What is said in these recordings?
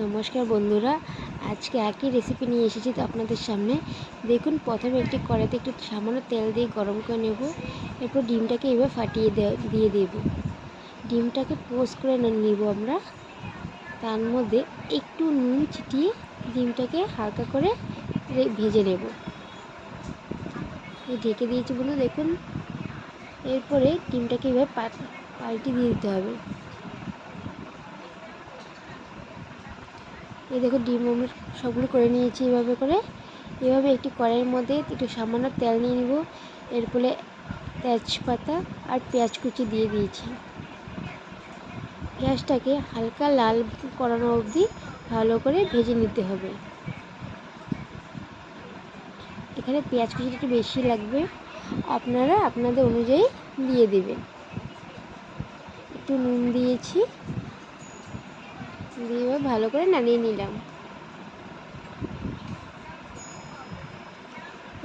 নমস্কার বন্ধুরা, আজকে একই রেসিপি নিয়ে এসেছি তো আপনাদের সামনে। দেখুন, প্রথমে একটি কড়াইতে একটু সামান্য তেল দিয়ে গরম করে নেব। এরপর ডিমটাকে এভাবে ফাটিয়ে দিয়ে দেব। ডিমটাকে পোস্ট করে নিব আমরা। তার মধ্যে একটু নুন ছিটিয়ে ডিমটাকে হালকা করে ভেজে নেব। ঢেকে দিয়েছি বন্ধু, দেখুন। এরপরে ডিমটাকে এভাবে পাল্টে দিয়ে দিতে হবে। এই দেখো, ডিম আমরা সবগুলো করে নিয়েছি এভাবে একটি কড়াইয়ের মধ্যে একটু সামান্য তেল নিয়ে নিব। এরপরে তেজপাতা আর পেঁয়াজ কুচি দিয়ে দিয়েছি। পেঁয়াজটাকে হালকা লাল করানো অবধি ভালো করে ভেজে নিতে হবে। এখানে পেঁয়াজ কুচিটা একটু বেশি লাগবে, আপনারা আপনাদের অনুযায়ী দিয়ে দেবেন। একটু নুন দিয়েছি, দিয়ে ভালো করে নাড়িয়ে নিলাম।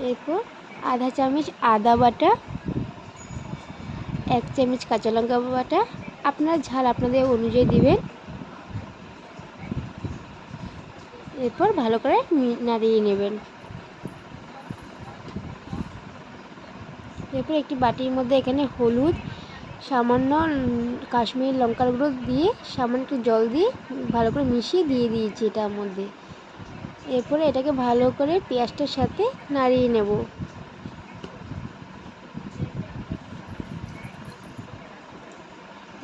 এরপর আধা চামচ আদা বাটা, 1 চামচ কাঁচা লঙ্কা বাটা, আপনার ঝাল আপনাদের অনুযায়ী দিবেন। এরপর ভালো করে নাড়িয়ে নেবেন। এরপর একটি বাটির মধ্যে এখানে হলুদ, সামান্য কাশ্মীরি লঙ্কার গুঁড়ো দিয়ে সামান্য একটু জল দিয়ে ভালো করে মিশিয়ে দিয়ে দিয়েছি এটার মধ্যে। এরপরে এটাকে ভালো করে পেঁয়াজটার সাথে নাড়িয়ে নেব।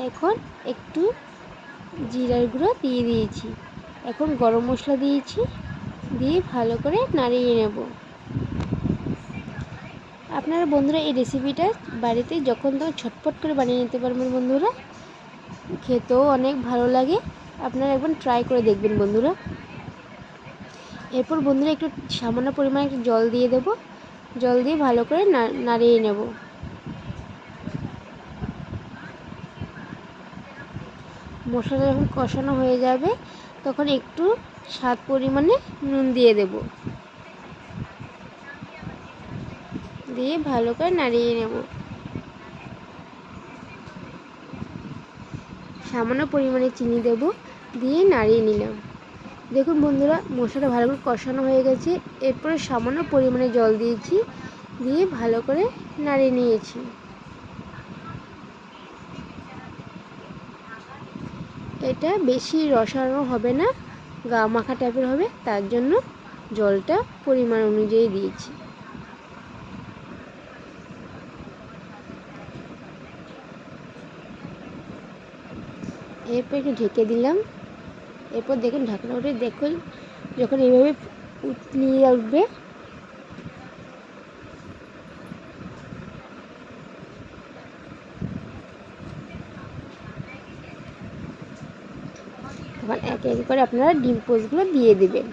এখন একটু জিরার গুঁড়ো দিয়ে দিয়েছি, এখন গরম মশলা দিয়েছি, দিয়ে ভালো করে নাড়িয়ে নেব। আপনারা বন্ধুরা এই রেসিপিটা বাড়িতে যখন তখন ছটপট করে বানিয়ে নিতে পারবেন বন্ধুরা, খেতেও অনেক ভালো লাগে। আপনারা একবার ট্রাই করে দেখবেন বন্ধুরা। এরপর বন্ধুরা একটু সামান্য পরিমাণে একটু জল দিয়ে দেব। জল দিয়ে ভালো করে নাড়িয়ে নেব। মশলাটা যখন কষানো হয়ে যাবে তখন একটু স্বাদ পরিমাণে নুন দিয়ে দেব, দিয়ে ভালো করে নাড়িয়ে নেব। সামান্য পরিমাণে চিনি দেব, দিয়ে নাড়িয়ে নিলাম। দেখুন বন্ধুরা, মশলাটা ভালো করে কষানো হয়ে গেছে। এরপরে সামান্য পরিমাণে জল দিয়েছি, দিয়ে ভালো করে নাড়িয়ে নিয়েছি। এটা বেশি রসালো হবে না, গা মাখা টাইপের হবে, তার জন্য জলটা পরিমাণ অনুযায়ী দিয়েছি। এরপর একটু ঢেকে দিলাম। এরপর দেখুন, ঢাকনা উঠে দেখুন, যখন এইভাবে নিয়ে উঠবে তখন একে একে করে আপনারা ডিম পোস্টগুলো দিয়ে দেবেন।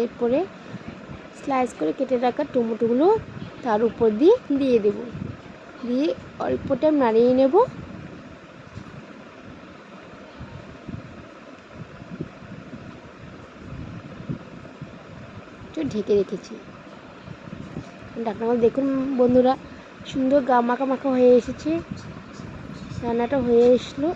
এরপরে স্লাইস করে কেটে রাখা টমেটোগুলো তার উপর দিয়ে দেব, দিয়ে অল্প টাইম নাড়িয়ে নেব। একটু ঢেকে রেখেছি ঢাকনা। দেখুন বন্ধুরা, সুন্দর গা মাখা মাখা হয়ে এসেছে, রান্নাটা হয়ে এসলো।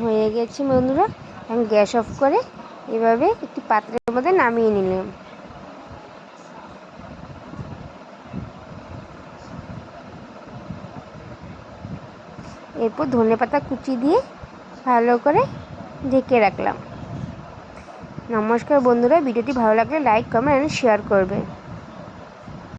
হয়ে গেছে বন্ধুরা, আমি গ্যাস অফ করে এভাবে একটি পাত্রের মধ্যে নামিয়ে নিলাম। এরপর ধনেপাতা কুচি দিয়ে ভালো করে ঢেকে রাখলাম। নমস্কার বন্ধুরা, ভিডিওটি ভালো লাগলে লাইক, কমেন্ট, শেয়ার করবেন।